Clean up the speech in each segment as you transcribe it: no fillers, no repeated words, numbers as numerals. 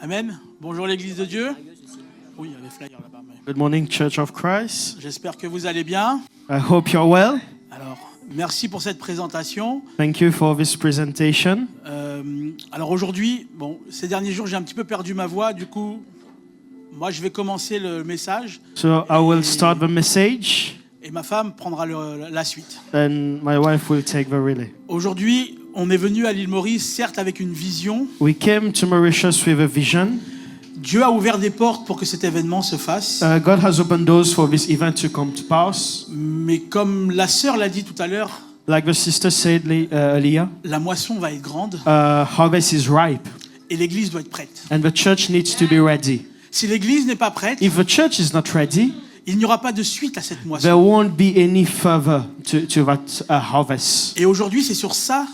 Amen. Bonjour l'Église de Dieu. Oui, il y a les flyers là-bas. Good morning, Church of Christ. J'espère que vous allez bien. I hope you're well. Alors, merci pour cette présentation. Thank you for this presentation. Alors aujourd'hui, ces derniers jours, j'ai un petit peu perdu ma voix. Du coup, moi, je vais commencer le message. So I will start the message, Et ma femme prendra la suite. and my wife will take the relay. Aujourd'hui, on est venu à l'île Maurice, certes avec une vision. We came to Mauritius with a vision. Dieu a ouvert des portes pour que cet événement se fasse. God has opened doors for this event to come to pass. Mais comme la sœur l'a dit tout à l'heure, Like the sister said earlier, la moisson va être grande harvest is ripe, et l'Église doit être prête. and the church needs to be ready. Si l'Église n'est pas prête, If the church is not ready, il n'y aura pas de suite à cette moisson. there won't be any further to that harvest. Et aujourd'hui, c'est sur ça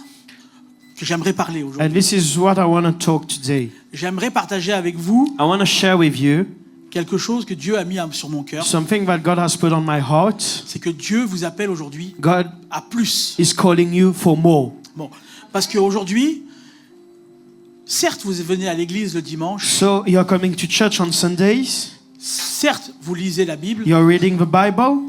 que j'aimerais parler aujourd'hui. And this is what I want to talk today. J'aimerais partager avec vous I want to share with you quelque chose que Dieu a mis sur mon cœur. something that God has put on my heart. C'est que Dieu vous appelle aujourd'hui God à plus. is calling you for more. Bon, parce qu'aujourd'hui, certes, vous venez à l'église le dimanche. So you're coming to church on Sundays. Certes, vous lisez la Bible. You're reading the Bible.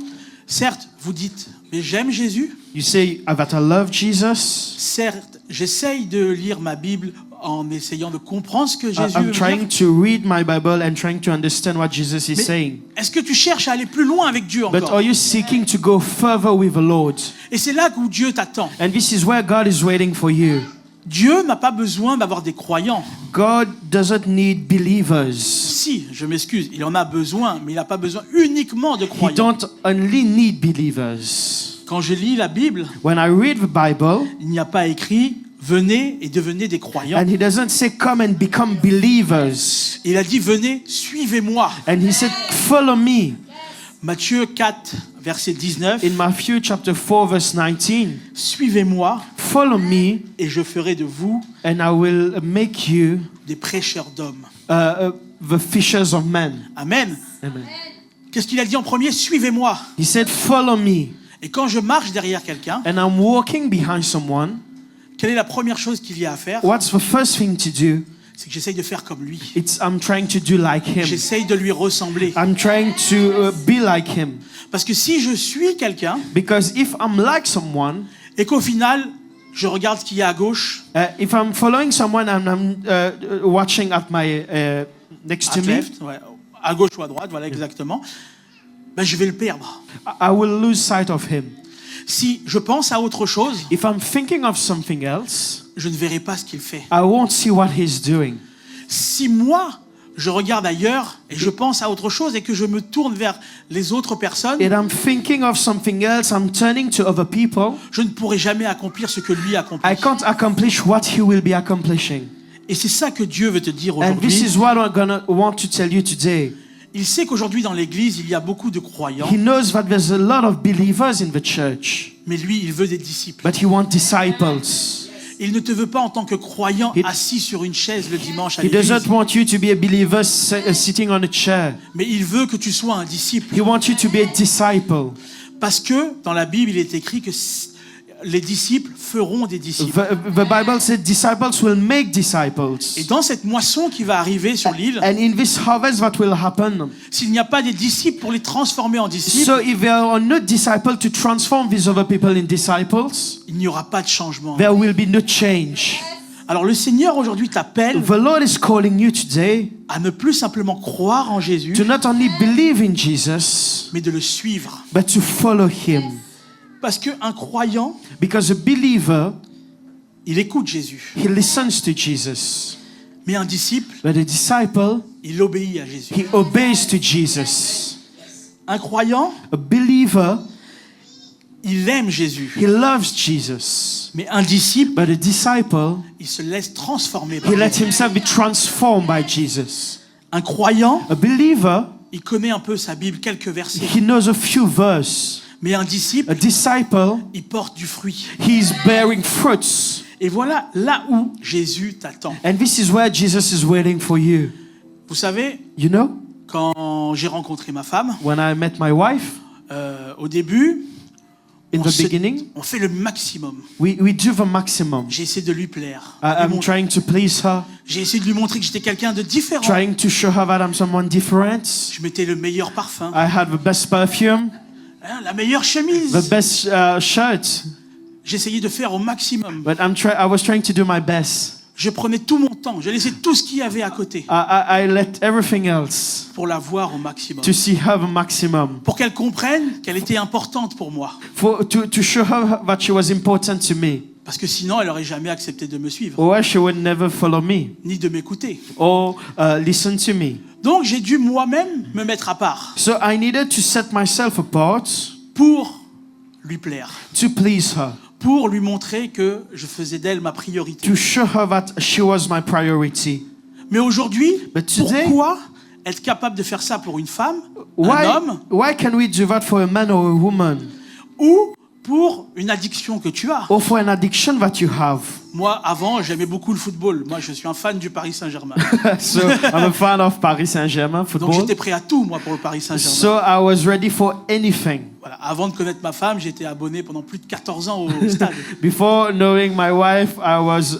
Certes, vous dites, mais j'aime Jésus. You say that I love Jesus. Certes, j'essaye de lire ma Bible en essayant de comprendre ce que Jésus I'm veut trying dire. to read my Bible and trying to understand what Jesus is Mais saying. est-ce que tu cherches à aller plus loin avec Dieu But encore? are you seeking to go further with the Lord? Et c'est là où Dieu t'attend. And this is where God is waiting for you. Dieu n'a pas besoin d'avoir des croyants. God doesn't need believers. Si, je m'excuse, il en a besoin, mais il n'a pas besoin uniquement de He croyants. don't only need believers. Quand je lis la Bible, When I read the Bible, il n'y a pas écrit « Venez et devenez des croyants and he doesn't say come and become believers. ». Il a dit « Venez, suivez-moi And he said, follow me. ». Matthieu 4, verset 19. In Matthew chapter 4, verse 19, « Suivez-moi follow me, et je ferai de vous and I will make you des prêcheurs d'hommes. the fishers of men. » Amen. Amen. Qu'est-ce qu'il a dit en premier? « Suivez-moi He said, follow me. ». Et quand je marche derrière quelqu'un, And I'm walking behind someone. quelle est la première chose qu'il y a à faire? What's the first thing to do? C'est que j'essaye de faire comme lui. I'm trying to do like him. J'essaye de lui ressembler. I'm trying to be like him. Parce que si je suis quelqu'un Because if I'm like someone, et qu'au final, je regarde ce qu'il y a à gauche, if I'm following someone and I'm watching at my next to at me, left, ouais, à gauche ou à droite, voilà exactement, ben je vais le perdre. I will lose sight of him. Si je pense à autre chose, If I'm thinking of something else, je ne verrai pas ce qu'il fait. I won't see what he's doing. Si moi, je regarde ailleurs et je pense à autre chose et que je me tourne vers les autres personnes, If I'm thinking of something else, I'm turning to other people, je ne pourrai jamais accomplir ce que lui accomplit. I can't accomplish what he will be accomplishing. Et c'est ça que Dieu veut te dire And this aujourd'hui. is what I'm gonna want to tell you today. Il sait qu'aujourd'hui dans l'église, il y a beaucoup de croyants, He knows that there's a lot of believers in the church, mais lui, il veut des disciples. but he wants disciples. Il ne te veut pas en tant que croyant He- assis sur une chaise le dimanche à He l'église, doesn't want you to be a believer sitting on a chair. mais il veut que tu sois un disciple. He wants you to be a disciple. Parce que dans la Bible, il est écrit que les disciples feront des disciples. The Bible said disciples will make disciples. Et dans cette moisson qui va arriver sur l'île, And in this harvest, what will happen? s'il n'y a pas des disciples pour les transformer en disciples, So if there are no disciples to transform these other people in disciples, il n'y aura pas de changement. there will be no change. Alors le Seigneur aujourd'hui t'appelle The Lord is calling you today à ne plus simplement croire en Jésus, to not only believe in Jesus, mais de le suivre. but to follow him. Parce qu'un croyant, Because a believer, il écoute Jésus. he listens to Jesus. Mais un disciple, But a disciple, il obéit à Jésus. he obeys to Jesus. Un croyant, A believer, il aime Jésus. he loves Jesus. Mais un disciple, But a disciple, il se laisse transformer par he lets Jésus. himself be transformed by Jesus. Un croyant, A believer, il connaît un peu sa Bible, quelques versets. he knows a few verses. Mais un A disciple, disciple, il porte du fruit. he is bearing fruits. Et voilà là où Jésus t'attend. And this is where Jesus is waiting for you. Vous savez, You know, quand j'ai rencontré ma femme, when I met my wife, au début, in the beginning, on fait le maximum. we do the maximum. J'ai essayé de lui plaire. I'm trying to please her, J'ai essayé de lui montrer que j'étais quelqu'un de différent. trying to show her that I'm someone different. Je mettais le meilleur parfum, I had the best perfume, hein, la meilleure chemise. the best shirt, J'essayais de faire au maximum. but I was trying to do my best. Je prenais tout mon temps. Je laissais tout ce qu'il y avait à côté I let everything else pour la voir au maximum. to see her the maximum, Pour qu'elle comprenne qu'elle était importante pour moi. to show her that she was important to me. Parce que sinon, elle n'aurait jamais accepté de me suivre, Or else she would never follow me ni de m'écouter. or listen to me. Donc, j'ai dû moi-même me mettre à part So I needed to set myself apart pour lui plaire, to please her, pour lui montrer que je faisais d'elle ma priorité. to show her that she was my priority. Mais aujourd'hui, But today- pourquoi être capable de faire ça pour une femme, un homme, Why can we do that for a man or a woman, ou pour une addiction que tu as? or for an addiction that you have? Moi, avant, j'aimais beaucoup le football. Moi, je suis un fan du Paris Saint-Germain. So I'm a fan of Paris Saint-Germain Donc, football. j'étais prêt à tout, moi, pour le Paris Saint-Germain. So I was ready for anything. Voilà. Avant de connaître ma femme, j'étais abonné pendant plus de 14 ans au stade. Before knowing my wife, I was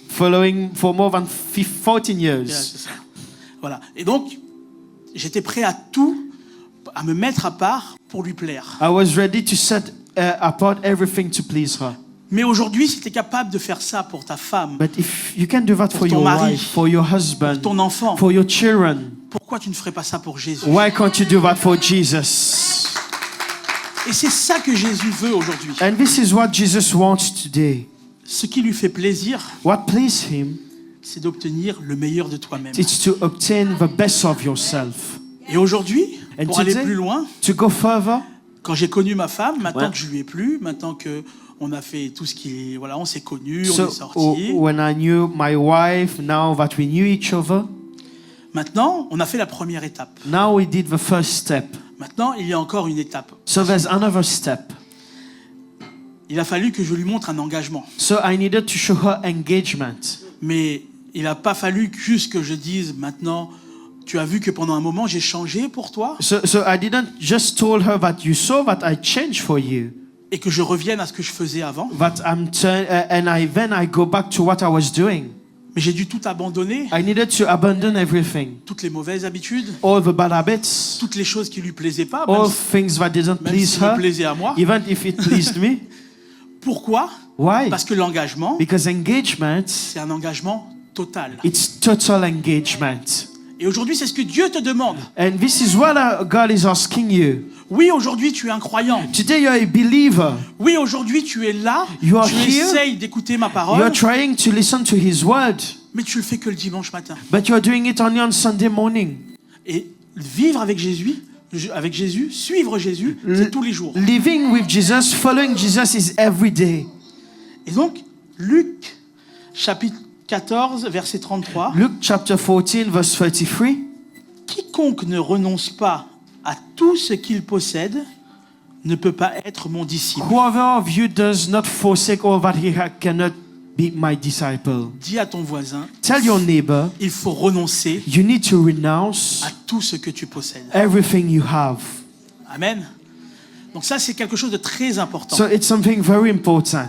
following for more than 14 Yeah, years. c'est ça. Voilà. Et donc, j'étais prêt à tout, à me mettre à part pour lui plaire. I was ready to set apart everything to please her. Mais aujourd'hui, si tu es capable de faire ça pour ta femme, But if you can do that for ton your mari, wife, for your husband, ton enfant, for your children, pourquoi tu ne ferais pas ça pour Jésus? why can't you do that for Jesus? Et c'est ça que Jésus veut aujourd'hui. And this is what Jesus wants today. Ce qui lui fait plaisir, What pleases him c'est d'obtenir le meilleur de toi-même. is to obtain the best of yourself. Et aujourd'hui, And pour aller today- plus loin, To go further, quand j'ai connu ma femme, maintenant Ouais. que je lui ai plu, maintenant que on a fait tout ce qui est, voilà, on s'est connus, on so est sortis. when I knew my wife, now that we knew each other, Maintenant, on a fait la première étape. now we did the first step. Maintenant, il y a encore une étape. So there's another step. Il a fallu que je lui montre un engagement. So I needed to show her engagement. Mais il n'a pas fallu juste que je dise maintenant, tu as vu que pendant un moment j'ai changé pour toi So I didn't just told her that you saw that I changed for you, et que je revienne à ce que je faisais avant. that then I go back to what I was doing. Mais j'ai dû tout abandonner, I needed to abandon everything, toutes les mauvaises habitudes, all the bad habits, toutes les choses qui lui plaisaient pas, all même, things that didn't même please si me her, plaisaient à moi. even if it pleased me. Pourquoi? Why? Parce que l'engagement, Because engagement, c'est un engagement total. it's total engagement. Et aujourd'hui, c'est ce que Dieu te demande. And this is what God is asking you. Oui, aujourd'hui, tu es un croyant. Today you're a believer. Oui, aujourd'hui, tu es là. You are Tu here. essayes d'écouter ma You're parole, trying to listen to His word, mais tu le fais que le dimanche matin. but you're doing it only on Sunday morning. Et vivre avec Jésus, suivre Jésus, c'est tous les jours. Living with Jesus, following Jesus is every day. Et donc, Luc, chapitre 14, verset 33, Luke chapter 14, verse 33. quiconque ne renonce pas à tout ce qu'il possède ne peut pas être mon disciple. Whoever of you does not forsake all that he cannot be my disciple. Dis à ton voisin, Tell your neighbor, il faut renoncer you need to renounce à tout ce que tu possèdes. everything you have. Amen. Donc ça, c'est quelque chose de très important. So it's something very important.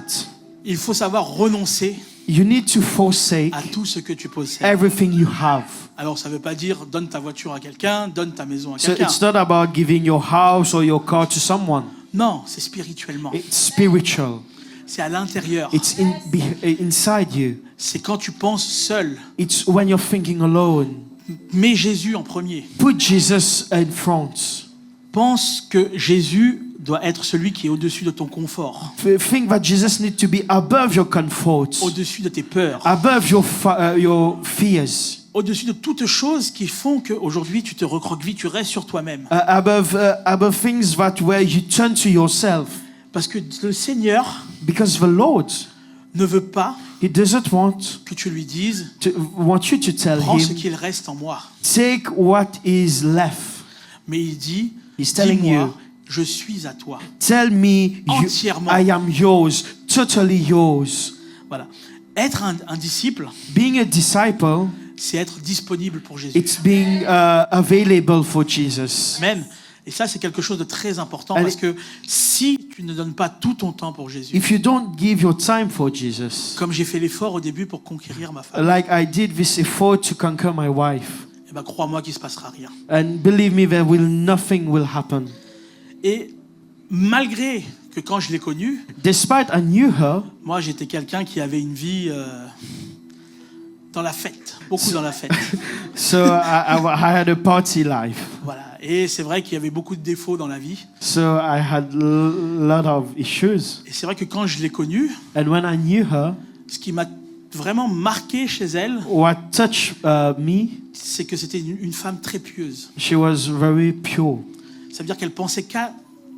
Il faut savoir renoncer You need to forsake à tout ce que tu possèdes. everything you have. Alors, ça ne veut pas dire donne ta voiture à quelqu'un, donne ta maison à So quelqu'un. it's not about giving your house or your car to someone. Non, c'est spirituellement. It's spiritual. C'est à l'intérieur. It's inside you. C'est quand tu penses seul. It's when you're thinking alone. Mets Jésus en premier. Put Jesus in front. Pense que Jésus doit être celui qui est au-dessus de ton confort, Think that Jesus needs to be above your comfort, au-dessus de tes peurs, above your fears, au-dessus de toutes choses qui font qu'aujourd'hui tu te recroquevilles, tu restes sur toi-même. above things that where you turn to yourself. Parce que le Seigneur Because the Lord, ne veut pas He doesn't want que tu lui dises you to tell prends ce Him, qu'il reste en moi. take what is left. Mais il dit He's telling dis-moi, you, je suis à toi. tell me, Entièrement. I am yours, totally yours. Voilà. Être un disciple, Being a disciple, c'est être disponible pour Jésus. it's being available for Jesus. Amen. Et ça, c'est quelque chose de très important And parce que si tu ne donnes pas tout ton temps pour Jésus, If you don't give your time for Jesus, comme j'ai fait l'effort au début pour conquérir ma femme, like I did this effort to conquer my wife, eh ben, crois-moi qu'il ne se passera rien. and believe me, nothing will happen. Et malgré que quand je l'ai connue, Despite I knew her, moi, j'étais quelqu'un qui avait une vie dans la fête, beaucoup dans la fête. so I had a party life. Voilà. Et c'est vrai qu'il y avait beaucoup de défauts dans la vie. So I had a lot of issues. Et c'est vrai que quand je l'ai connue, And when I knew her, ce qui m'a vraiment marqué chez elle, what touched me, c'est que c'était une femme très pieuse. she was very pure. Ça veut dire qu'elle pensait qu'à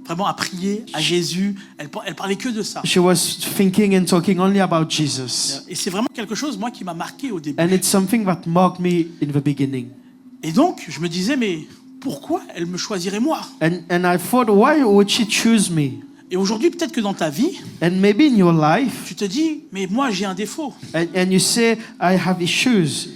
vraiment à prier à Jésus. Elle parlait que de ça. She was thinking and talking only about Jesus. Et c'est vraiment quelque chose, moi, qui m'a marqué au début. And it's something that marked me in the beginning. Et donc, je me disais, mais pourquoi elle me choisirait moi? And I thought, why would she choose me? Et aujourd'hui, peut-être que dans ta vie, And maybe in your life, tu te dis, mais moi, j'ai un défaut. and you say, I have issues.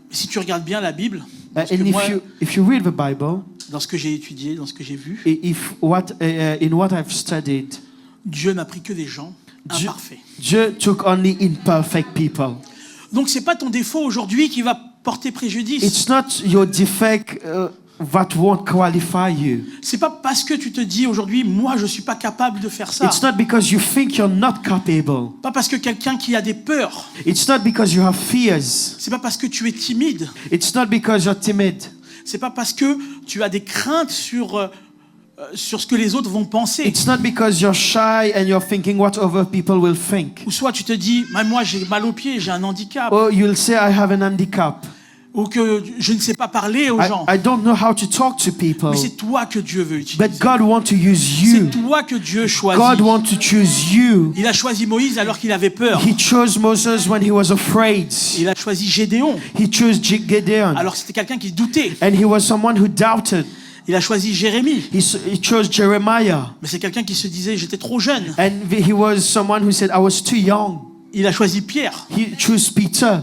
Mais si tu regardes bien la Bible, parce que And moi, if you read the Bible, dans ce que j'ai étudié, dans ce que j'ai vu, in what I've studied, Dieu n'a pris que des gens imparfaits. Dieu took only imperfect people. Donc, c'est pas ton défaut aujourd'hui qui va porter préjudice. It's not your defect that won't qualify you. C'est pas parce que tu te dis aujourd'hui, moi, je suis pas capable de faire ça. It's not because you think you're not capable. Pas parce que quelqu'un qui a des peurs. It's not because you have fears. C'est pas parce que tu es timide. It's not because you're timid. C'est pas parce que tu as des craintes sur ce que les autres vont penser. It's not because you're shy and you're thinking what other people will think. Ou soit tu te dis, moi j'ai mal aux pieds, j'ai un handicap. Or you'll say, I have an handicap. Ou que je ne sais pas parler aux gens. I don't know how to talk to people. Mais c'est toi que Dieu veut utiliser. But God wants to use you. C'est toi que Dieu choisit. God wants to choose you. Il a choisi Moïse alors qu'il avait peur. He chose Moses when he was afraid. Il a choisi Gédéon He chose Gideon. alors que c'était quelqu'un qui doutait. And he was someone who doubted. Il a choisi Jérémie. He chose Jeremiah. Mais c'est quelqu'un qui se disait, j'étais trop jeune. And he was someone who said, I was too young. Il a choisi Pierre. He chose Peter.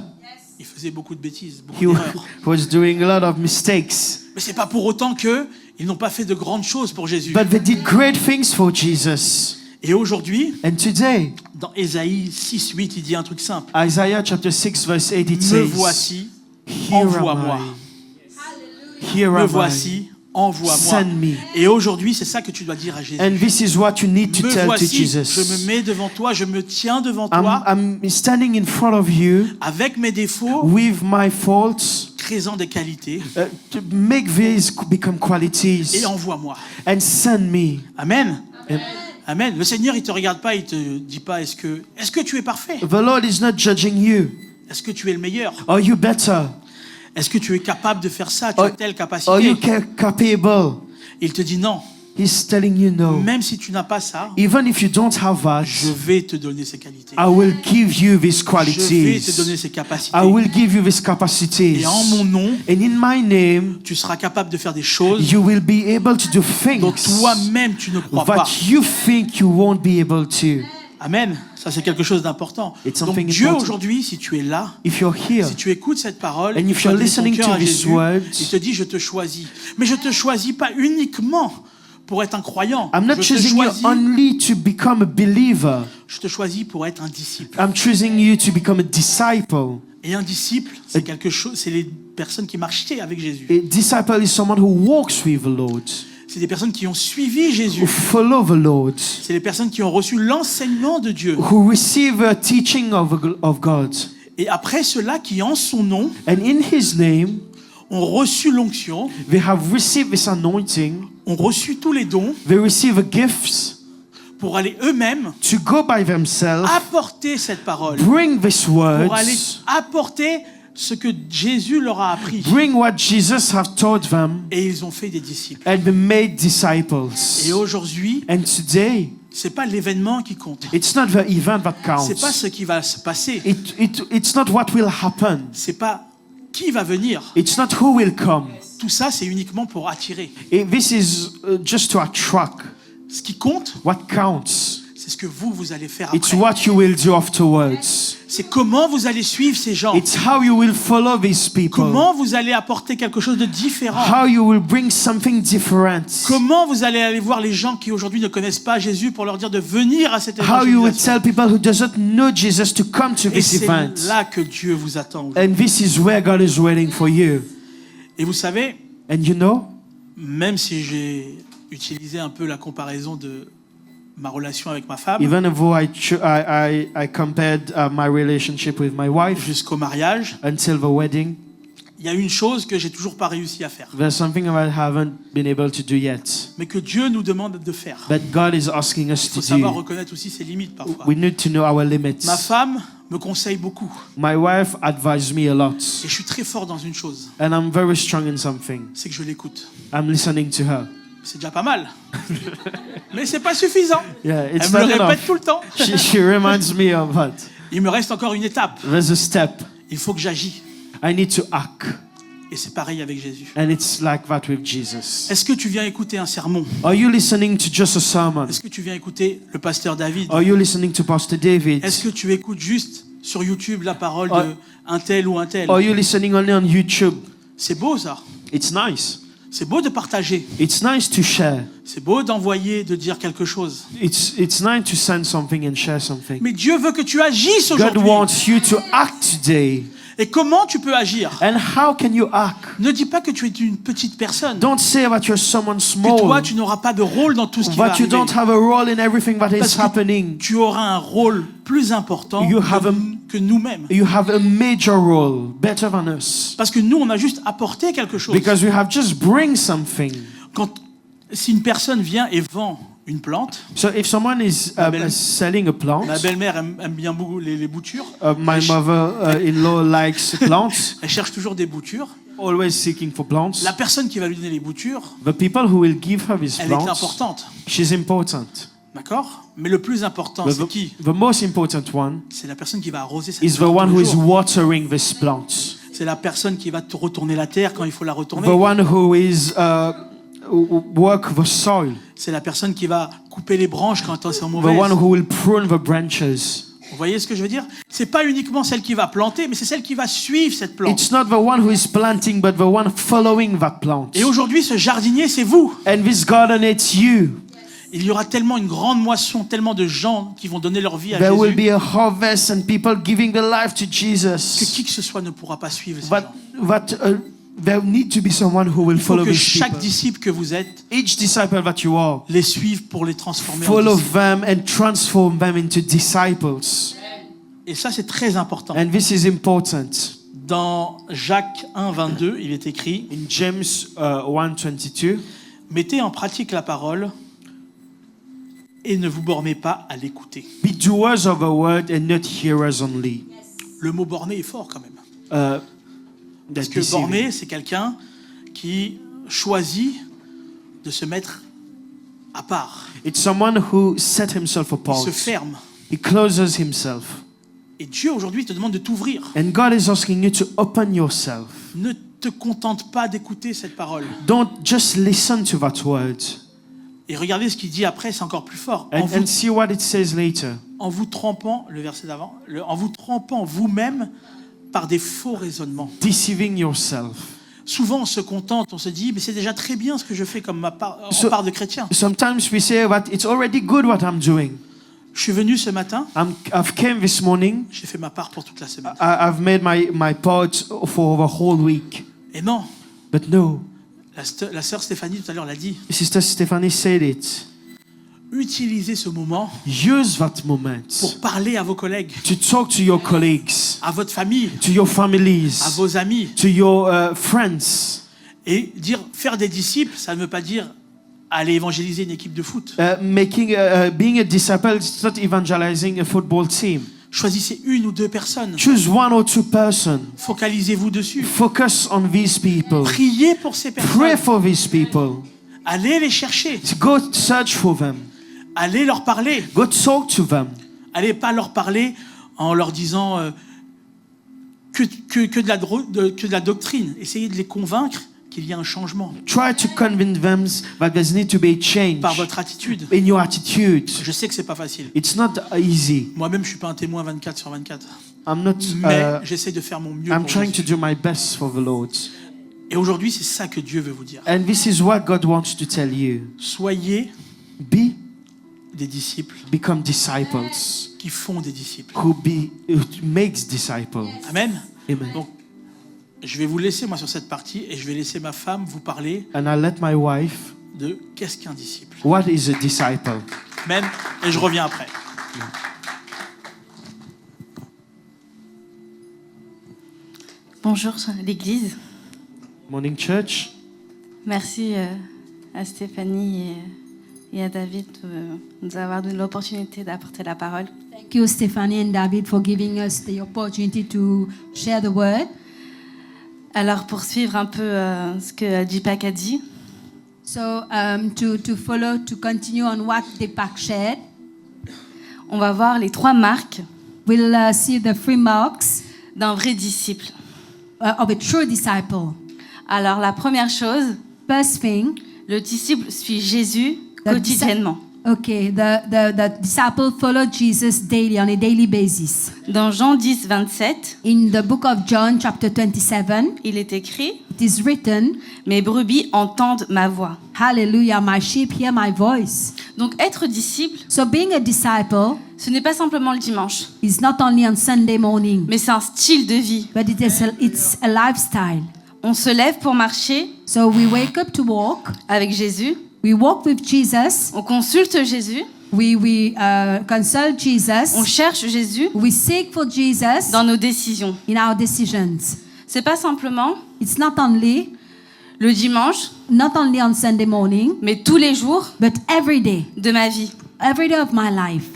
Il faisait beaucoup de bêtises, beaucoup He d'erreurs. was doing a lot of mistakes. Mais c'est pas pour autant que ils n'ont pas fait de grandes choses pour Jésus. But they did great things for Jesus. Et aujourd'hui, And today, dans Ésaïe 6:8, il dit un truc simple. Isaiah chapter 6 verse 8, it Me says, voici, Here am envoie-moi. I. Here Me am I. voici, envoie-moi. Send me. Et aujourd'hui, c'est ça que tu dois dire à Jésus. And this is what you need to Me tell to voici, je me Jesus. mets devant toi, je me tiens devant toi, I'm standing in front of you avec mes défauts, with my faults créant des qualités, to make these become qualities et envoie-moi. and send me. Amen. And Amen. Le Seigneur, il te regarde pas, il te dit pas, est-ce que tu es parfait? the Lord is not judging you. Est-ce que tu es le meilleur? Are you better? Est-ce que tu es capable de faire ça? Tu as telle Are you capacité? capable? Il te dit non. He's telling you no. Même si tu n'as pas ça, Even if you don't have je that, vais te donner ces qualités. I will give you these Je vais te qualities. donner ces capacités. I will give you these capacities. Et en mon nom, And in my name, tu seras capable de faire des choses you will be able to do dont things toi-même tu ne crois pas. that you think you won't be able to. Amen. Ça, c'est quelque chose d'important. It's Donc something Dieu, important. aujourd'hui, si tu es là, If you're here, si tu écoutes cette parole, And que if tu as you're donné ton listening cœur to à these Jésus, words, il te dit, je te choisis. Mais je te choisis pas uniquement pour être un croyant. I'm not Je te choosing you choisis- only to become a believer. Je te choisis pour être un disciple. I'm choosing you to become a disciple. Et un disciple, c'est quelque chose, c'est les personnes qui marchaient avec Jésus. A disciple is someone who walks with the Lord, C'est des personnes qui ont suivi who Jésus. follow the Lord, C'est les personnes qui ont reçu l'enseignement de Dieu. who receive a teaching of God. Et après ceux-là qui, en son nom, And in His name, ont reçu l'onction, they have received this anointing. ont reçu tous les dons They receive the gifts pour aller eux-mêmes to go by themselves, apporter cette parole, bring these pour aller words, apporter ce que Jésus leur a appris. bring what Jesus have taught them, Et ils ont fait des disciples. and they made disciples. Et aujourd'hui, And today, c'est pas l'événement qui compte. it's not the event that C'est pas counts. ce qui va se passer. It's not what will happen. C'est pas qui va venir. It's not who will come. Tout ça, c'est uniquement pour attirer. This is just to attract. Ce qui compte, What counts c'est c'est ce que vous allez faire It's après. what you will do afterwards. C'est comment vous allez suivre ces gens. It's how you will follow these people. Comment vous allez apporter quelque chose de différent. How you will bring something different. Comment vous allez aller voir les gens qui aujourd'hui ne connaissent pas Jésus pour leur dire de venir à cette How you will évangélisation. tell people who doesn't know Jesus to come to Et this c'est event. là que Dieu vous attend aujourd'hui. And this is where God is waiting for you. Et vous savez, And you know, même si j'ai utilisé un peu la comparaison de ma relation avec ma femme even though I compared my relationship with my wife jusqu'au mariage, until the wedding, il y a une chose que j'ai toujours pas réussi à faire, there's something I haven't been able to do yet. mais que Dieu nous demande de faire. That God is asking us Il faut to savoir do. reconnaître aussi ses limites parfois. We need to know our limits. Ma femme me conseille beaucoup My wife advised me a lot, et je suis très fort dans une chose, and I'm very strong in something. c'est que je l'écoute. I'm listening to her. C'est déjà pas mal, mais c'est pas suffisant. Yeah, it's Elle me not le répète enough. tout le temps. She reminds me of that. Il me reste encore une étape. There's a step. Il faut que j'agisse. I need to act. Et c'est pareil avec Jésus. And it's like that with Jesus. Est-ce que tu viens écouter un sermon? Are you listening to just a sermon? Est-ce que tu viens écouter le pasteur David? Are you listening to Pastor David? Est-ce que tu écoutes juste sur YouTube la parole Ah. de un tel ou un tel? Are you listening only on YouTube? C'est beau ça. It's nice. C'est beau de partager. It's nice to share. C'est beau d'envoyer, de dire quelque chose. It's nice to send something and share something. Mais Dieu veut que tu agisses God aujourd'hui. wants you to act today. Et comment tu peux agir? And how can you act? Ne dis pas que tu es une petite personne. Don't say that you're someone Que toi, small, tu n'auras pas de rôle dans tout ce qui va but you arriver. don't have a role in everything that Parce is que happening. tu auras un rôle plus important You have que nous-mêmes. You have a major role, better than us. Parce que nous, on a juste apporté quelque chose. Because we have just bring something. Si une personne vient et vend une plante, So if someone is selling a plant, ma belle-mère aime bien beaucoup les boutures. my mother-in-law likes plants, Elle cherche toujours des boutures. always seeking for plants. La personne qui va lui donner les boutures, The people who will give her these elle est plants, importante. she's important. D'accord? Mais le plus important, But c'est qui? the most important one C'est la personne qui va arroser cette is the plante one tous who les is jours. watering these plants. C'est la personne qui va te retourner la terre quand il faut la retourner. The one who is work the soil. C'est la personne qui va couper les branches quand elles sont The mauvaises. one who will prune the branches. Vous voyez ce que je veux dire? C'est pas uniquement celle qui va planter, mais c'est celle qui va suivre cette plante. It's not the one who is planting, but the one following that plant. Et aujourd'hui, ce jardinier, c'est vous. And this garden, it's you. Il y aura tellement une grande moisson, tellement de gens qui vont donner leur vie à There will Jésus be a harvest and people giving their life to que Jesus. qui que ce soit ne pourra pas suivre ces But gens. there need to be someone who will Il faut follow que these chaque people. disciple que vous êtes Each disciple that you are, les suive pour les transformer en follow disciples. them and transform them into disciples. Et ça, c'est très important. And this is important. Dans Jacques 1, 22, il est écrit In James 1:22, « Mettez en pratique la parole et ne vous bornez pas à l'écouter. be doers of the word and not hearers only. » Le mot borné est fort quand même. That's Parce que deceiving. borné, c'est quelqu'un qui choisit de se mettre à part. It's someone who set himself Il apart. se ferme. He closes himself. Et Dieu aujourd'hui te demande de t'ouvrir. And God is asking you to open yourself. Ne te contente pas d'écouter cette parole. Don't just listen to that word. Et regardez ce qu'il dit après, c'est encore plus fort. En And see what it says later. vous trempant, le verset d'avant, en vous trempant vous-même par des faux raisonnements. Deceiving yourself. Souvent, on se contente, on se dit, mais c'est déjà très bien ce que je fais comme ma part, en So- part de chrétien. Sometimes we say that it's already good what I'm doing. Je suis venu ce matin, I've came this morning. j'ai fait ma part pour toute la semaine. I've made my part for the whole week. Et non, But no, la sœur Stéphanie tout à l'heure l'a dit, Sister Stephanie said it. utilisez ce moment Use that moment pour parler à vos collègues, to talk to your colleagues, à votre famille, to your families, à vos amis. to your friends. Et faire des disciples, ça ne veut pas dire aller évangéliser une équipe de foot. Being a disciple is not evangelizing a football team. Choisissez une ou deux personnes. Choose one or two person. Focalisez-vous dessus. Focus on these people. Priez pour ces Pray personnes. for these people. Allez les chercher. Go search for them. Allez leur parler. Go talk to them. Allez pas leur parler en leur disant que de la doctrine. Essayez de les convaincre qu'il y a un changement Try to convince them that there needs to be a change par votre attitude. in your attitude. Je sais que c'est pas facile. It's not easy. Moi-même, je suis pas un témoin 24 sur 24. I'm not. Mais j'essaie de faire mon mieux I'm pour trying to Jésus. do my best for the Lord. Et aujourd'hui, c'est ça que Dieu veut vous dire. And this is what God wants to tell you. Soyez des disciples Become disciples qui font des disciples. who makes disciples. Amen. Amen. Donc, je vais vous laisser, moi, sur cette partie, et je vais laisser ma femme vous parler And I let my wife. de qu'est-ce qu'un disciple. What is a disciple? Amen. Et je reviens après. Bonjour l'Église. Morning church. Merci à Stéphanie et à David de nous avoir donné l'opportunité d'apporter la parole. Thank you, Stephanie and David, for giving us the opportunity to share the word. Alors pour suivre un peu ce que Deepak a dit, So to continue on what Deepak shared, on va voir les 3 marques we'll see the 3 marks d'un vrai disciple. of a true disciple. Alors la première chose, First thing, le disciple suit Jésus The quotidiennement. the disciple followed Jesus daily, on a daily basis. Dans Jean 10, 27, In the book of John, chapter 27, il est écrit it is written, « Mes brebis entendent ma voix Hallelujah, my sheep hear my voice. ». Donc être disciple, So being a disciple ce n'est pas simplement le dimanche, is not only on Sunday morning, mais c'est un style de vie. but it's a lifestyle. On se lève pour marcher So we wake up to walk. avec Jésus, We walk with Jesus. on consulte Jésus, We consult on Jesus. cherche Jésus We seek for Jesus dans nos décisions. in our decisions. C'est pas simplement It's not only le dimanche, on Sunday morning, mais tous les jours but every day of my life.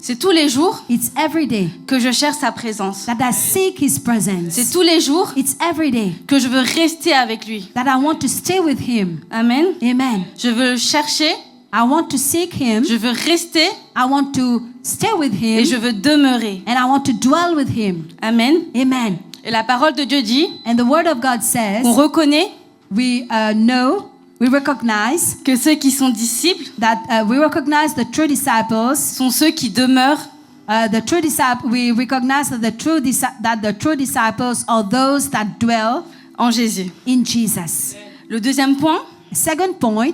C'est tous les jours It's every day que je cherche sa présence. that I seek His C'est presence. tous les jours It's every day que je veux rester avec lui. that I want to stay with Him. Amen. Amen. Je veux le chercher, I want to seek Him. je veux rester I want to stay with et je Him. veux demeurer. And I want to dwell with Him. Amen. Amen. Et la parole de Dieu dit And the Word of God says, qu'on reconnaît we recognize que ceux qui sont disciples that we recognize the true disciples. sont ceux qui demeurent We recognize that the true disciples are those that dwell en Jésus. in Jesus. Le deuxième point, Second point,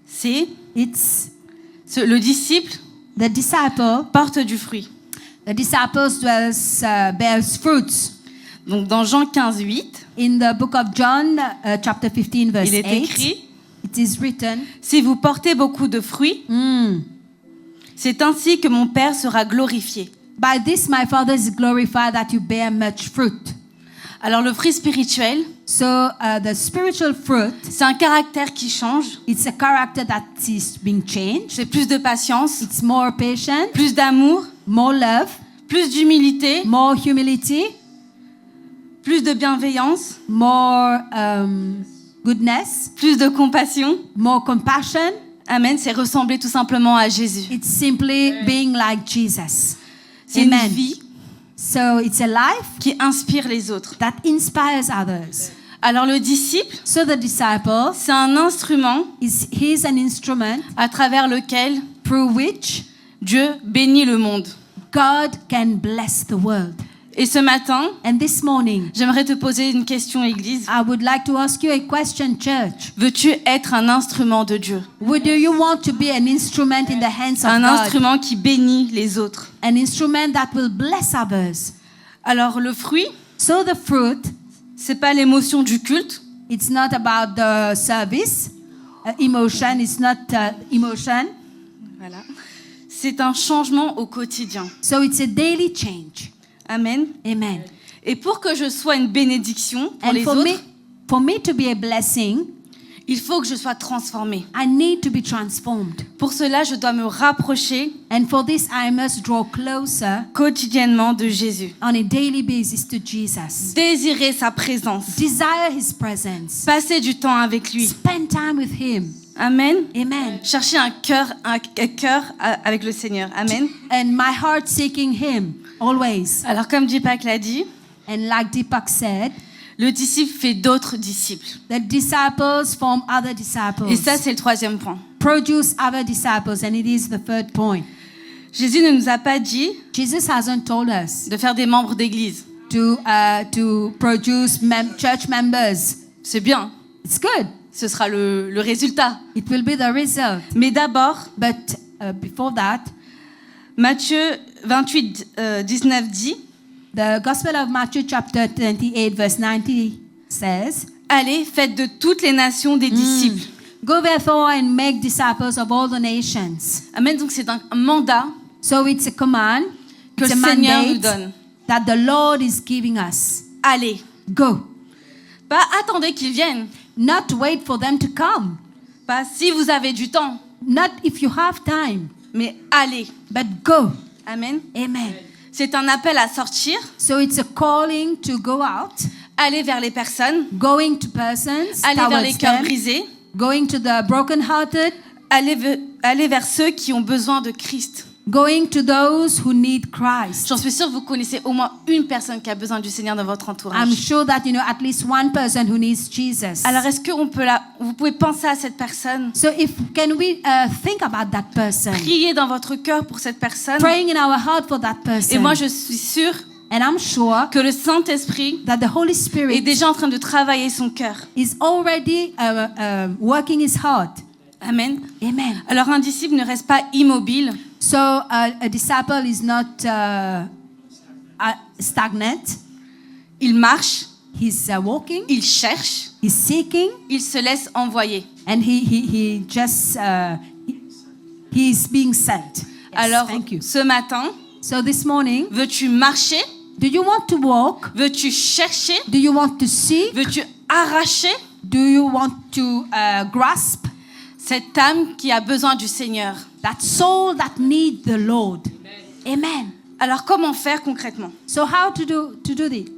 c'est it's le disciple the disciple. porte du fruit. The disciples bears fruits. Donc dans Jean 15, 8, In the book of John, chapter 15, verse il est 8, écrit it is written, « Si vous portez beaucoup de fruits, c'est ainsi que mon Père sera glorifié. by this my Father is glorified that you bear much fruit. » Alors le fruit spirituel, So the spiritual fruit, c'est un caractère qui change. it's a character that is being changed. C'est plus de patience, It's more patient, plus d'amour, more love, plus d'humilité, more humility, plus de bienveillance, more goodness, plus de compassion. more compassion. Amen, c'est ressembler tout simplement à Jésus. It's simply being like Jesus. C'est une Amen. vie So it's a life qui inspire les autres. that inspires others. Alors le disciple, So the disciple c'est un instrument he's an instrument à travers lequel through which Dieu bénit le monde. God can bless the world. Et ce matin, And this morning, j'aimerais te poser une question, Église. I would like to ask you a question, church. Veux-tu être un instrument de Dieu? Do you want to be an instrument in the hands of Un God? instrument qui bénit les autres. An instrument that will bless others. Alors le fruit, So the fruit, c'est pas l'émotion du culte, it's not about the service. Emotion is not emotion. voilà. C'est un changement au quotidien. So it's a daily change. Amen. Amen. Et pour que je sois une bénédiction pour And les for autres, me to be a blessing, il faut que je sois transformée. I need to be transformed. Pour cela, je dois me rapprocher And for this, I must draw closer quotidiennement de Jésus. on a daily basis to Jesus. Désirer sa présence. Desire His presence. Passer du temps avec lui. Spend time with Him. Amen. Amen. Chercher un cœur avec le Seigneur. Amen. And my heart seeking Him always. Alors comme Deepak l'a dit, And like Deepak said, Le disciple fait d'autres disciples. The disciples form other Et disciples. ça, c'est le troisième point. Produce other disciples, and it is the third point. Jésus ne nous a pas dit Jesus hasn't told us de faire des membres d'église. to produce church members. C'est bien, It's good. ce sera le résultat. It will be the result. Mais d'abord, But before that, Matthieu 28, 19 dit the Gospel of Matthew chapter 28 verse 90 says, Allez, faites de toutes les nations des disciples. "Go therefore and make disciples of all the nations." Amen. Donc c'est un mandat So it's a command, que it's le a Seigneur nous mandate donne. that the Lord is giving us. Allez. Go. Pas attendez qu'ils viennent. Not wait for them to come. Pas si vous avez du temps. Not if you have time, Mais allez. but go. Amen. Amen. C'est un appel à sortir, So it's a calling to go out, aller vers les personnes, going to persons, aller vers les towards cœurs them, brisés, going to the brokenhearted, aller vers ceux qui ont besoin de Christ. going to those who need Christ. J'en suis sûre, vous connaissez au moins une personne qui a besoin du Seigneur dans votre entourage. I'm sure that you know at least one person who needs Jesus. Alors, est-ce que vous pouvez penser à cette personne, So can we think about that person? prier dans votre cœur pour cette personne? Praying in our heart for that person. Et moi, je suis sûre And I'm sure que le Saint-Esprit that the Holy est Spirit déjà en train de travailler son cœur. is already working his heart. Amen. Amen. Alors, un disciple ne reste pas immobile. So a disciple is not stagnant. Il marche, He's walking. il cherche, He's seeking, il se laisse envoyer. and he just he's being sent. Yes, Alors, thank you. ce matin, So this morning, veux-tu marcher? do you want to walk? Veux-tu chercher? Do you want to seek? Veux-tu arracher Do you want to grasp cette âme qui a besoin du Seigneur? that soul that needs the Lord? Amen. Alors, comment faire concrètement? So how to do it?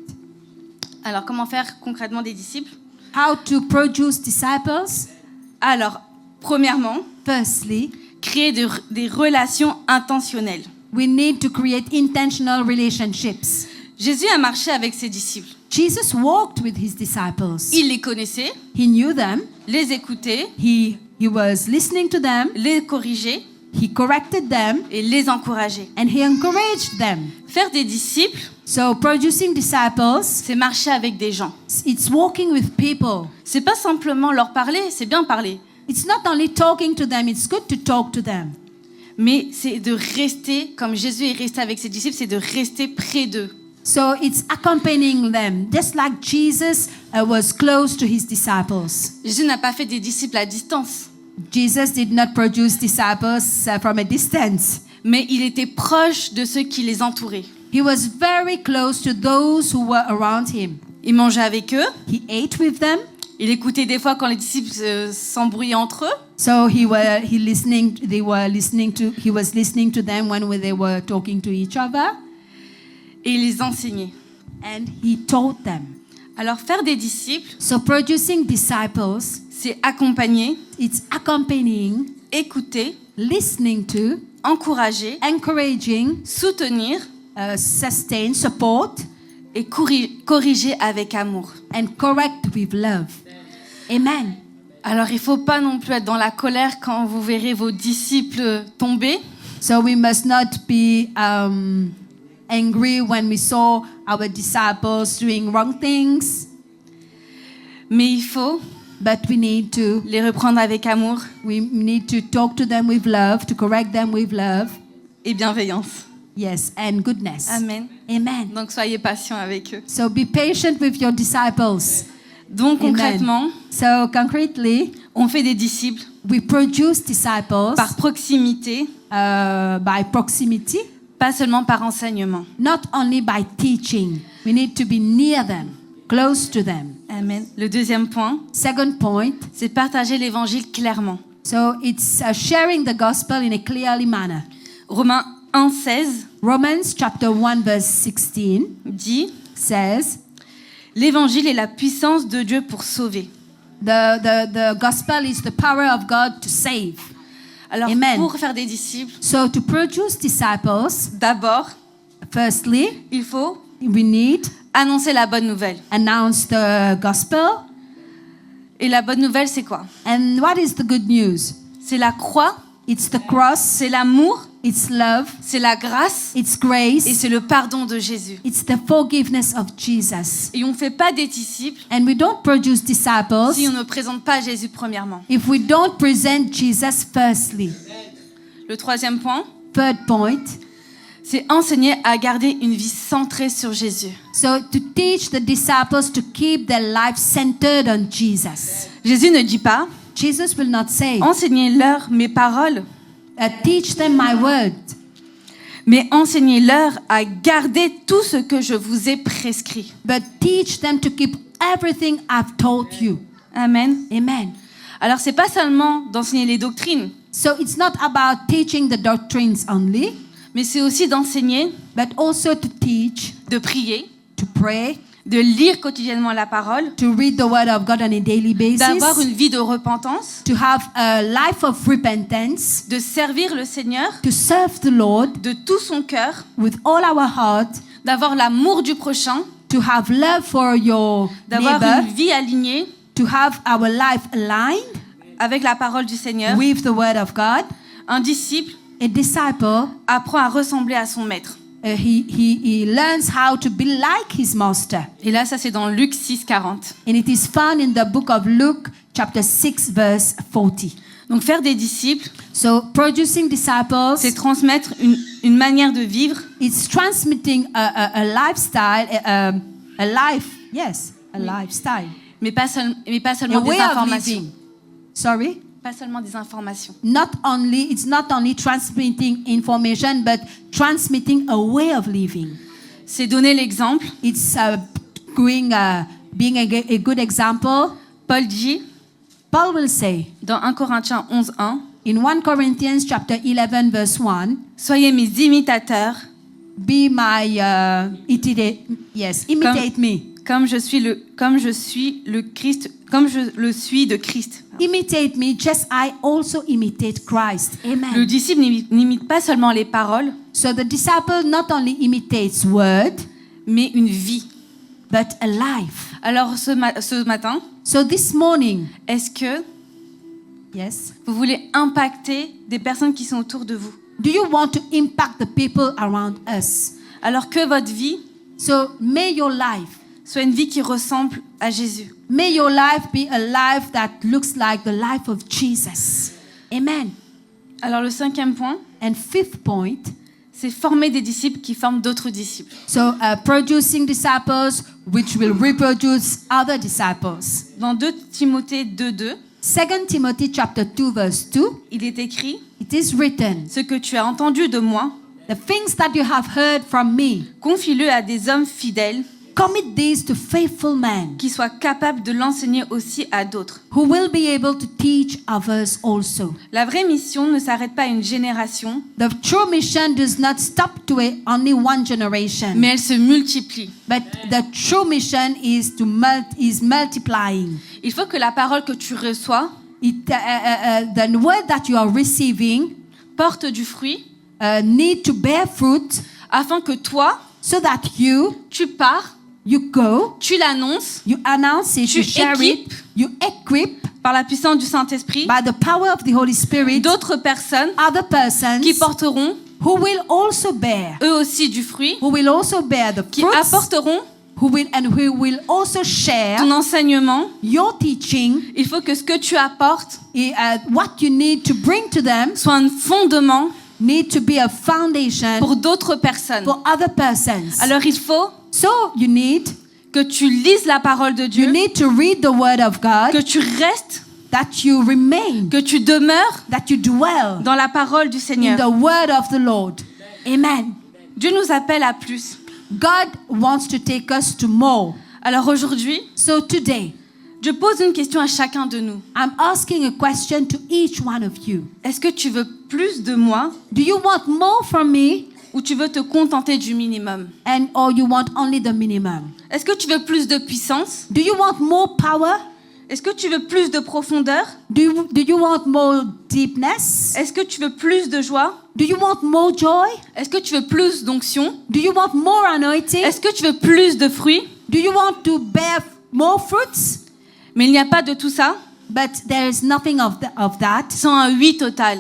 Alors, comment faire concrètement des disciples? How to produce disciples? Alors, premièrement, Firstly, créer des relations intentionnelles. we need to create intentional relationships. Jésus a marché avec ses disciples. Jesus walked with his disciples. Il les connaissait, He knew them. les écoutait, He was listening to them. les corrigeait He corrected them et les encourageait. and he encouraged them. Faire des disciples, So producing disciples, c'est marcher avec des gens. it's walking with people. C'est pas simplement leur parler, c'est bien parler, It's not only talking to them, it's good to talk to them. mais c'est de rester, comme Jésus est resté avec ses disciples, c'est de rester près d'eux. So it's accompanying them, just like Jesus was close to his disciples. Jésus n'a pas fait des disciples à distance, Jesus did not produce disciples from a distance. mais il était proche de ceux qui les entouraient. He was very close to those who were around him. Il mangeait avec eux, He ate with them. il écoutait des fois quand les disciples s'embrouillaient entre eux, So he was listening to them when they were talking to each other, et il les enseignait. and he taught them. Alors faire des disciples, So producing disciples, c'est accompagner, it's accompanying, écouter, listening to, encourager, encouraging, soutenir sustain, support, et corriger avec amour. and correct with love. Amen. Alors il ne faut pas non plus être dans la colère quand vous verrez vos disciples tomber, So we must not be angry when we saw our disciples doing wrong things, mais il faut but we need to amour talk to them with love, to correct them with love, et bienveillance. yes, and goodness. Amen. Amen. Donc soyez patients avec eux. So be patient with your disciples. Donc Amen. concrètement, So concretely, on fait des disciples we produce disciples par proximité, by proximity, pas seulement par enseignement. not only by teaching. We need to be near them, close to them. Amen. Le deuxième point, Second point, c'est partager l'évangile clairement. so it's sharing the gospel in a clearly manner. Romains 1,16 Romans chapter 1 verse 16 dit says, l'évangile est la puissance de Dieu pour sauver. the gospel is the power of God to save. Alors Amen. pour faire des disciples, So to produce disciples, d'abord, firstly, il faut we need annoncer la bonne nouvelle. Announce the gospel. Et la bonne nouvelle, c'est quoi? And what is the good news? C'est la croix, It's the cross, c'est l'amour, it's love, c'est la grâce it's grace, et c'est le pardon de Jésus. it's the forgiveness of Jesus. Et on ne fait pas des disciples And we don't produce disciples si on ne présente pas Jésus premièrement. if we don't present Jesus firstly. Le troisième point, Third point, c'est enseigner à garder une vie centrée sur Jésus. so to teach the disciples to keep their life centered on Jesus. Jésus ne dit pas, Jesus will not say, enseignez-leur mes paroles, teach them my word, mais enseignez-leur à garder tout ce que je vous ai prescrit. but teach them to keep everything I've told you. Amen. Amen. Alors, c'est pas seulement d'enseigner les doctrines, So it's not about teaching the doctrines only, mais c'est aussi d'enseigner, but also to teach, de prier, to pray, de lire quotidiennement la parole, to read the word of God on a daily d'avoir basis, une vie de repentance, to have a life of repentance, de servir le Seigneur to serve the Lord de tout son cœur, with all our heart, d'avoir l'amour du prochain, to have love for your d'avoir neighbor, une vie alignée to have our life aligned avec la parole du Seigneur. with the word of God. Un disciple A disciple, apprend à ressembler à son maître. he learns how to be like his master. Et là, ça c'est dans Luc 6, 40. And it is found in the book of Luke, chapter 6, verse 40. Donc faire des disciples, So producing disciples, c'est transmettre une manière de vivre, it's transmitting a lifestyle, a life, yes, a lifestyle, mais pas seulement a des way of informations. living. Sorry? Pas seulement des informations. It's not only transmitting information, but transmitting a way of living. C'est donner l'exemple. It's being a good example. Paul dit Paul will say dans 1 Corinthiens 11, 1, in 1 Corinthians chapter 11 verse 1, soyez mes imitateurs, be my imitate me. comme je suis le Christ, comme je le suis de Christ. Imitate me, just I also imitate Christ. Le Amen. disciple n'imite pas seulement les paroles, So the disciple not only imitates word, mais une vie. but a life. Alors ce matin, So this morning, est-ce que yes, vous voulez impacter des personnes qui sont autour de vous? do you want to impact the people around us? Alors que votre vie So may your life, soit une vie qui ressemble à Jésus. may your life be a life that looks like the life of Jesus. Amen. Alors le cinquième point, And fifth point, c'est former des disciples qui forment d'autres disciples. so producing disciples which will reproduce other disciples. Dans 2 Timothée 2:2, 2 Timothy chapter 2 verse 2, il est écrit it is written, ce que tu as entendu de moi, the things that you have heard from me, confie-le à des hommes fidèles commit these to faithful men qui soient capables de l'enseigner aussi à d'autres. who will be able to teach others also. La vraie mission ne s'arrête pas à une génération, The true mission does not stop to only one generation, mais elle se multiplie. but the true mission is multiplying. Il faut que la parole que tu reçois The word that you are receiving porte du fruit need to bear fruit afin que toi, so that tu pars, you go, tu l'annonces you announce it, Tu you share équipes it, you equip par la puissance du Saint-Esprit by the power of the Holy Spirit d'autres personnes other persons qui porteront who will also bear, eux aussi du fruit, who will also bear the qui fruits, apporteront who will also share ton enseignement. your teaching, Il faut que ce que tu apportes what you need to bring to them soit un fondement need to be a foundation pour d'autres personnes. for other persons. Alors il faut So you need que tu lises la parole de Dieu, to read the word of God, que tu restes, that you remain, que tu demeures that you dwell dans la parole du in Seigneur. the word of the Lord. Amen. Dieu nous appelle à plus. God wants to take us to more. Alors aujourd'hui, So today, je pose une question à chacun de nous. I'm asking a question to each one of you. Est-ce que tu veux plus de moi Do you want more from me, ou tu veux te contenter du minimum? or you want only the minimum? Est-ce que tu veux plus de puissance Do you want more power, Est-ce que tu veux plus de profondeur? Do you want more deepness? Est-ce que tu veux plus de joie? Do you want more joy? Est-ce que tu veux plus d'onction? Do you want more anointing? Est-ce que tu veux plus de fruits? Do you want to bear more fruits? Mais il n'y a pas de tout ça But there is nothing of that sans un oui total,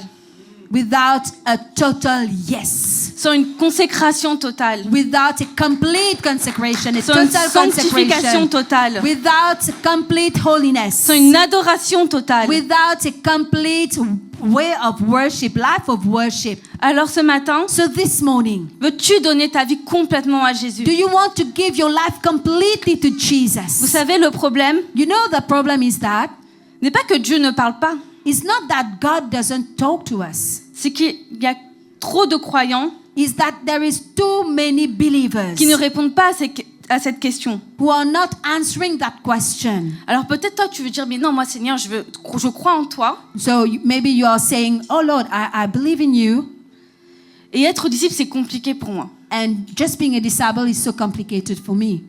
without a total yes. sans une consécration totale, Without a complete consecration, a sans une total sanctification consecration. totale, Without a complete holiness. sans une adoration totale. Without a complete way of worship, life of worship. Alors ce matin, So this morning, veux-tu donner ta vie complètement à Jésus? do you want to give your life completely to Vous Jesus? savez, le problème You know the problem is that n'est pas que Dieu ne parle pas, it's not that God doesn't talk to us. c'est qu'il y a trop de croyants Is that there is too many believers qui ne répondent pas à cette question. who are not answering that question. Alors peut-être toi tu veux dire mais non moi Seigneur je crois en toi, So maybe you are saying, "Oh Lord, I believe in you," et être disciple c'est compliqué pour moi. and just being a disciple is so complicated for me.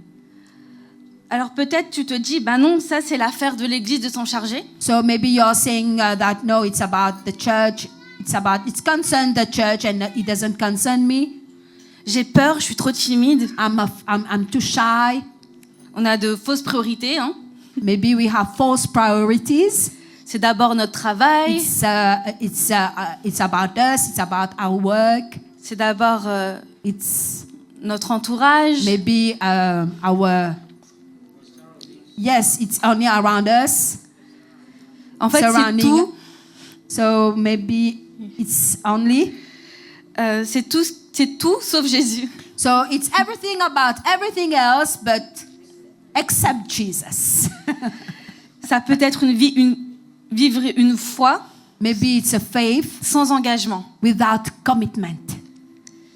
Alors peut-être tu te dis bah non ça c'est l'affaire de l'église de s'en charger. So maybe you are saying that no, it's about the church. It's concerned the church, and it doesn't concern me. J'ai peur, je suis trop timide. I'm too shy. On a de fausses priorités. Hein. Maybe we have false priorities. C'est d'abord notre travail, It's about us. It's about our work. c'est d'abord It's notre entourage. maybe our. Yes, it's only around us. En fait c'est surrounding. tout. So maybe it's only. C'est tout sauf Jésus. So it's everything about everything else, but except Jesus. Ça peut être vivre une foi Maybe it's a faith sans engagement. without commitment.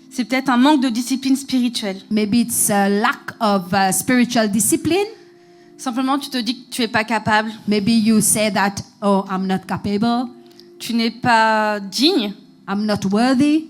C'est peut-être un manque de discipline spirituelle. Maybe it's a lack of spiritual discipline. Simplement, tu te dis que tu n'es pas capable, Maybe you say that, oh, I'm not capable, tu n'es pas digne, I'm not worthy,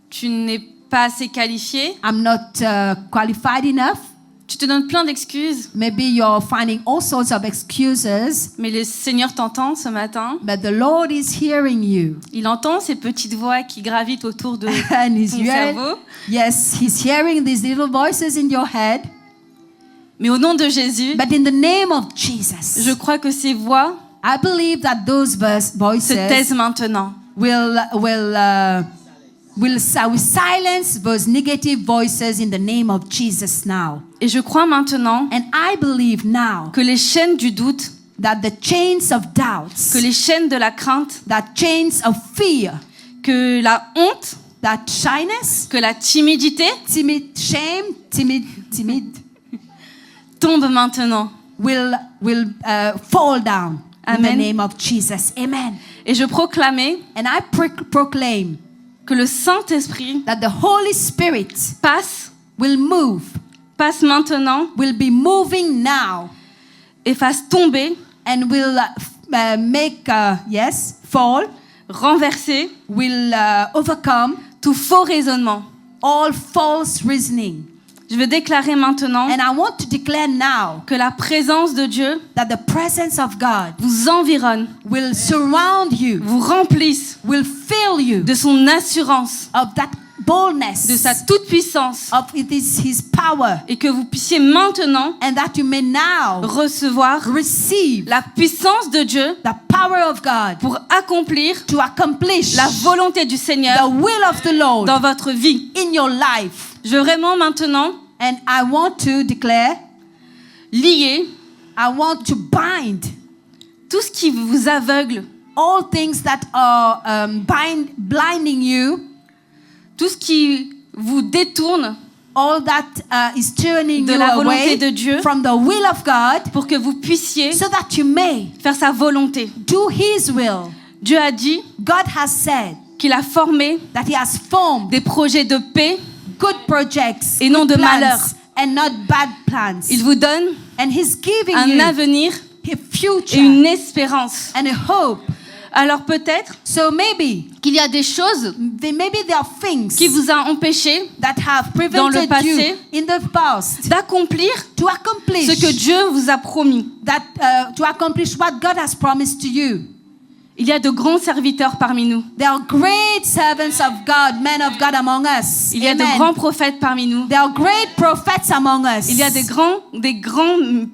tu n'es pas assez qualifié. I'm not qualified enough. Tu te donnes plein d'excuses, Maybe you're finding all sorts of excuses, mais le Seigneur t'entend ce matin. but the Lord is hearing you. Il entend ces petites voix qui gravitent autour de And he's ton cerveau. yes, he's hearing these little voices in your head. Mais au nom de Jésus, But in the name of Jesus, je crois que ces voix I believe that those se voices taisent maintenant. will silence those negative voices in the name of Jesus now. Et je crois maintenant And I believe now que les chaînes du doute, that the chains of doubts, que les chaînes de la crainte, that chains of fear, que la honte, that shyness, que la timidité timid, tombent maintenant. will fall down in the Amen. name of Jesus. Amen. Et je proclamais And I proclaim que le Saint-Esprit that the Holy Spirit passe passe maintenant will be moving now, et fasse tomber, and will make fall, renverser will overcome tout faux raisonnement. all false reasoning. Je veux déclarer maintenant And I want to declare now que la présence de Dieu that the presence of God vous environne, will surround you, vous remplisse will fill you de son assurance, of that boldness, de sa toute-puissance, of it is His power, et que vous puissiez maintenant and that you may now recevoir receive la puissance de Dieu the power of God pour accomplir to accomplish la volonté du the Seigneur will of the Lord dans votre vie. in your life. Je veux vraiment maintenant And I want to declare, lier I want to bind tout ce qui vous aveugle, all things that are blinding you, tout ce qui vous détourne all that is turning de you la volonté away de Dieu, from the will of God, pour que vous puissiez so that you may faire sa volonté. do His will. Dieu a dit God has said qu'il a formé that He has formed des projets de paix good projects et non good de plans, malheur. and not bad plans. Il vous donne And He's giving un you avenir a et future une espérance. and a hope. Alors peut-être So maybe, qu'il y a des choses maybe there are things qui vous ont empêché that have dans le prevented passé you in the past d'accomplir to accomplish ce que Dieu vous a promis. to accomplish what God has promised to you. Il y a de grands serviteurs parmi nous. There are great servants of God, men of God among us. Il y a de Amen. grands prophètes parmi nous. There are great prophets among us. Il y a des grands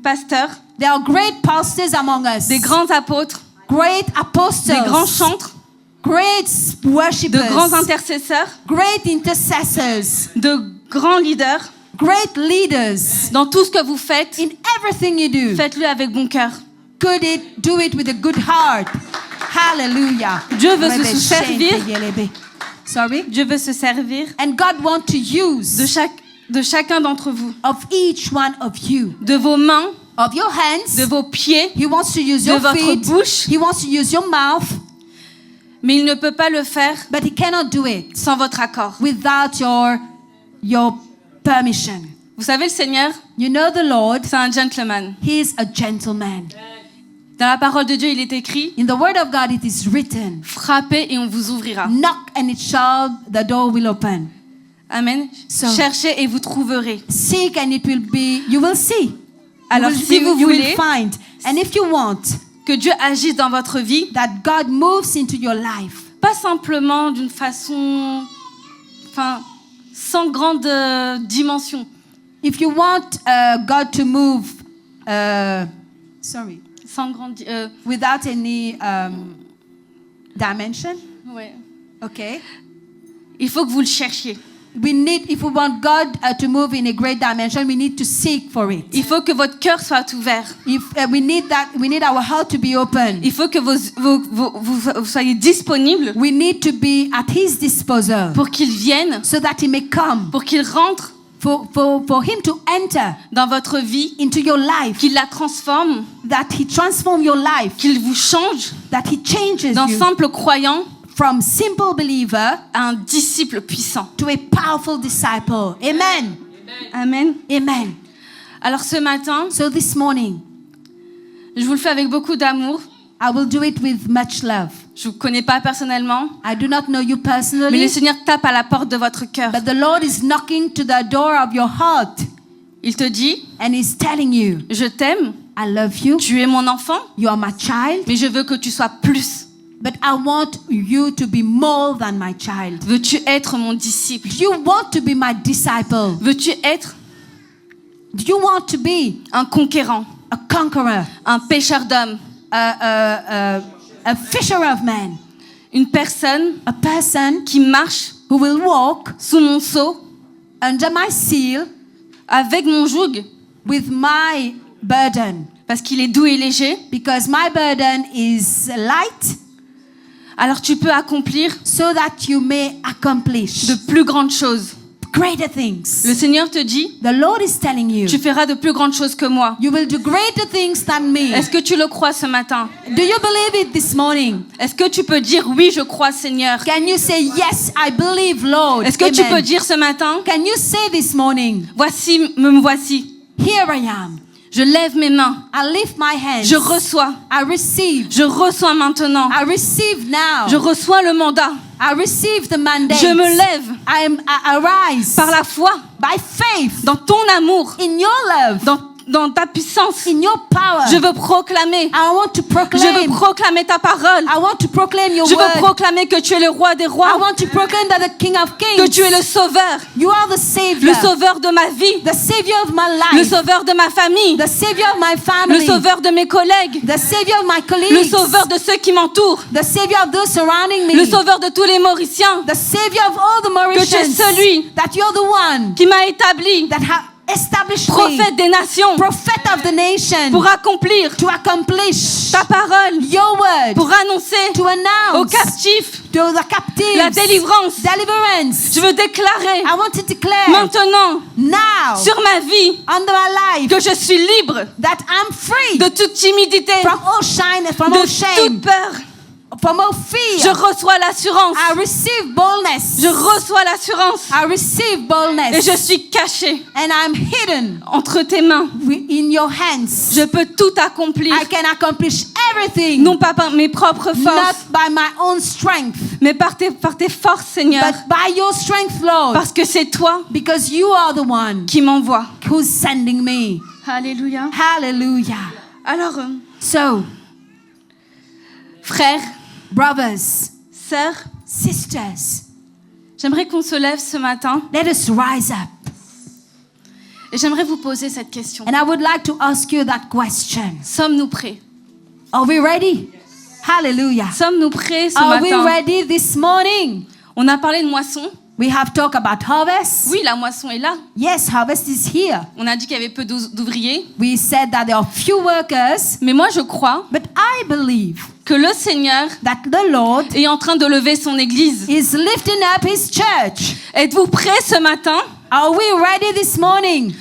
pasteurs, There are great pastors among us. des grands apôtres, Great apostles. des grands chantres, Great de worshippers. grands intercesseurs, Great intercessors. de grands leaders. Great leaders. Dans tout ce que vous faites, In everything you do, faites-le avec bon cœur. do it with a good heart. Hallelujah. Dieu veut se servir. Sorry? Dieu veut se servir And God wants to use de chacun d'entre vous, of each one of you, de vos mains, of your hands. de vos pieds, He wants to use de your votre feet. bouche. He wants to use your mouth, mais il ne peut pas le faire but he cannot do it sans votre accord. without your permission. Vous savez, le Seigneur, You know the Lord, c'est un gentleman. he is a gentleman. Dans la parole de Dieu, il est écrit, In the word of God it is written, frappez et on vous ouvrira. knock and the door will open. Amen. So- Cherchez et vous trouverez. Seek and you will see. Alors, you si vous you will voulez find. And if you want que Dieu agisse dans votre vie, that God moves into your life, pas simplement d'une façon, sans grande dimension, if you want God to move, sans grande, without any dimension, ouais. okay. Il faut que vous le cherchiez. If we want God to move in a great dimension, we need to seek for it. Il faut que votre cœur soit ouvert. We need our heart to be open. Il faut que vous soyez disponible We need to be at His disposal pour qu'il vienne, so that He may come, pour qu'il rentre for Him to enter dans votre vie, into your life, qu'il la transforme, that He transform your life, qu'il vous change that He changes d'un you simple croyant from simple believer à un disciple puissant. to a powerful disciple. Amen. Amen. Amen. Alors ce matin, So this morning, je vous le fais avec beaucoup d'amour. I will do it with much love. Je ne vous connais pas personnellement, I do not know you mais le personally, Seigneur tape à la porte de votre cœur. but the Lord is knocking to the door of your heart Il te dit, and He's telling you, je t'aime, I love you, tu es mon enfant, you are my child, mais je veux que tu sois plus. but I want you to be more than my child. Veux-tu être mon disciple? You want to be my disciple. Veux-tu être Do you want to be un conquérant, a conqueror, un pêcheur d'hommes, a fisher of men, une personne a person qui marche who will walk sous mon sceau, under my seal avec mon joug, with my burden? parce qu'il est doux et léger? Because my burden is light, Alors tu peux accomplir so that you may accomplish de plus grandes choses. greater things. Le Seigneur te dit, The Lord is telling you, tu feras de plus grandes choses que moi. you will do greater things than me. Est-ce que tu le crois ce matin? Do you believe it this morning? Est-ce que tu peux dire oui, je crois, Seigneur? Can you say, yes, I believe, Lord? Est-ce que tu Amen. peux dire ce matin, Can you say this morning, voici, me voici. here I am. Je lève mes mains. I lift my hands. Je reçois. I receive. Je reçois maintenant. I receive now. Je reçois le mandat. I receive the mandate. Je me lève I arise par la foi by faith dans ton amour, in your love, dans ta puissance. in your power. Je veux proclamer. I want to proclaim. Je veux proclamer ta parole. I want to proclaim your Je word. veux proclamer que tu es le roi des I rois, want to proclaim that the King of Kings. que tu es le sauveur, You are the Savior. le sauveur de ma vie, The Savior of my le life. sauveur de ma famille, The Savior of my le family. sauveur de mes collègues, The Savior of my le colleagues. sauveur de ceux qui m'entourent, The Savior of those surrounding me. le sauveur de tous les Mauriciens, The Savior of all the que tu es Mauritians. celui That you're the one qui m'a établi that have established me. prophète des nations Prophet of the nation. pour accomplir To accomplish ta parole, your word. pour annoncer To aux announce captifs to the captives la délivrance. deliverance. Je veux déclarer I want to declare maintenant now sur ma vie under my life que je suis libre that I'm free de toute timidité, from all shine, from de all shame, toute peur, from all Je fear. reçois l'assurance. I receive boldness. Je reçois l'assurance. I receive Et boldness. je suis caché And I'm hidden entre tes mains. in your hands. Je peux tout accomplir. I can accomplish everything. Non pas par mes propres forces, Not by my own strength, mais par tes forces, Seigneur. but by your strength, Lord. Parce que c'est toi Because you are the one qui m'envoie. who's sending me. Alléluia. Hallelujah. Alors, So, frères, brothers, sœurs, sisters, j'aimerais qu'on se lève ce matin let us rise up. et j'aimerais vous poser cette question. And I would like to ask you that question. Sommes-nous prêts? Are we ready? Hallelujah. Sommes-nous prêts ce Are we matin? ready this morning? On a parlé de moisson. We have talked about harvest. Oui, la moisson est là. Yes, harvest is here. On a dit qu'il y avait peu d'ouvriers. We said that there are few workers, Mais moi, je crois but I believe que le Seigneur that the Lord est en train de lever son église. is lifting up his church. Êtes-vous prêts ce matin Are we ready this morning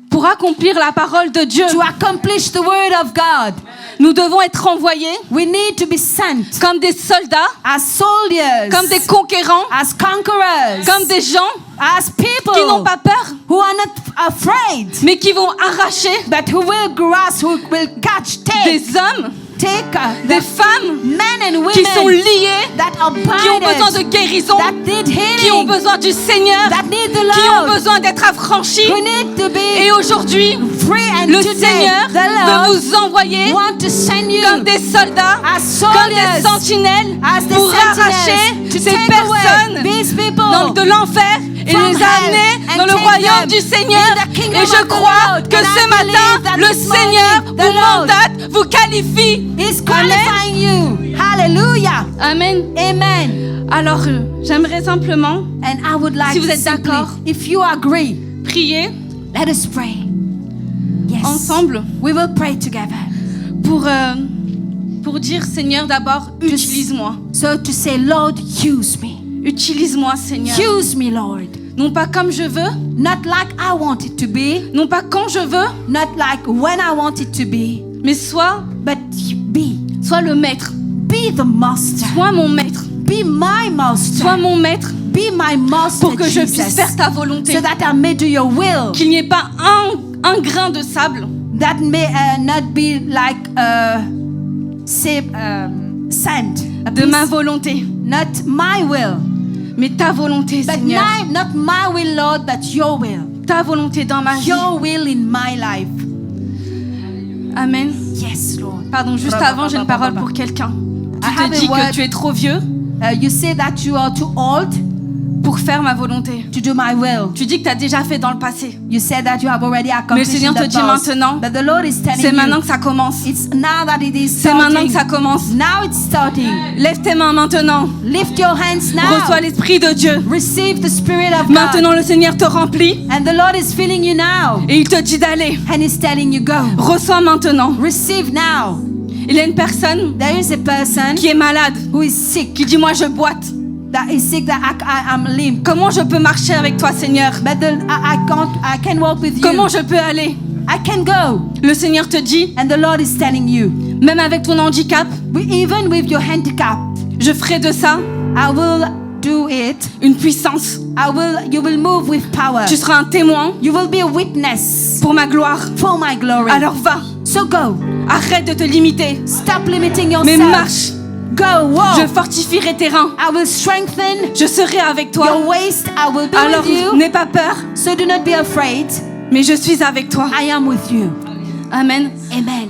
pour accomplir la parole de Dieu? to accomplish the word of God? Nous devons être envoyés We need to be sent comme des soldats, as soldiers, comme des conquérants, as conquerors, comme des gens as people qui n'ont pas peur, who are not afraid, mais qui vont arracher but who will grasp, who will catch, des hommes, des femmes men and women qui sont liés, that are qui ont besoin de binded, guérison, that need qui ont healing, besoin du Seigneur, that need the qui ont Lord, besoin d'être affranchis. who need to be Et aujourd'hui, free. And le today, Seigneur the veut Lord vous envoyer want to send you comme des soldats, as comme des soldiers, sentinelles as the pour sentinels, arracher to ces take away personnes these people de l'enfer et from les hell amener and dans le take royaume them du Seigneur. in the kingdom Et je of the crois Lord. que And I ce believe matin, that le this Seigneur morning, vous the Lord mandate, vous qualifie. is qualifying you. Hallelujah. Amen. Amen. Alors, j'aimerais simplement And I would like Si vous to êtes simply, d'accord, if you agree, prier let us pray. Yes. ensemble We will pray together. pour dire, Seigneur, d'abord, utilise-moi. So to say, Lord, use me. Utilise-moi, Seigneur. Use me, Lord. Non pas comme je veux, Not like I want it to be, non pas quand je veux, not like when I want it to be, mais sois but le maître. be the master. Sois mon maître. Be my master. Sois mon maître Be my master, pour que je puisse Jesus, faire ta volonté. so that I may do your will. Qu'il n'y ait pas un grain de sable That may not be like sand. A de piece- ma volonté, Not my will, mais ta volonté, but Seigneur. not my will, Lord, but your will. Ta volonté dans ma vie. Your will in my life. Amen. Yes, Lord. Pardon, juste avant, j'ai une parole pour quelqu'un. Tu I have te a dis word. que tu es trop vieux You say that you are too old pour faire ma volonté. to do my will. Tu dis que tu as déjà fait dans le passé. You said that you have already Mais le accomplished Seigneur in te the dit past. maintenant, But the Lord is telling c'est maintenant you, que ça commence. it's now that it is C'est maintenant que starting. ça commence. Now it's starting. Lève tes mains maintenant. Lift your hands now. Reçois l'Esprit de Dieu. Receive the Spirit of Maintenant, le Seigneur te remplit God. And the Lord is filling you now. et il te dit d'aller. And He's telling you, go. Reçois maintenant. Receive now. Il y a une personne There is a person qui est malade, who is sick, qui dit moi je boite. that is sick, that I am limp. Comment je peux marcher avec toi, Seigneur? But I can walk with you. Comment je peux aller? I can go. Le Seigneur te dit, And the Lord is telling you, même avec ton handicap, even with your handicap, je ferai de ça I will do it. une puissance. You will move with power. Tu seras un témoin You will be a witness pour ma gloire. for my glory. Alors va, So go. arrête de te limiter, Stop limiting mais yourself. marche. Go, walk. Je fortifierai tes reins. I will strengthen Je serai avec toi. your waist. I will be Alors with you. n'aie pas peur, So do not be afraid. mais je suis avec toi. I am with you. Amen. Amen.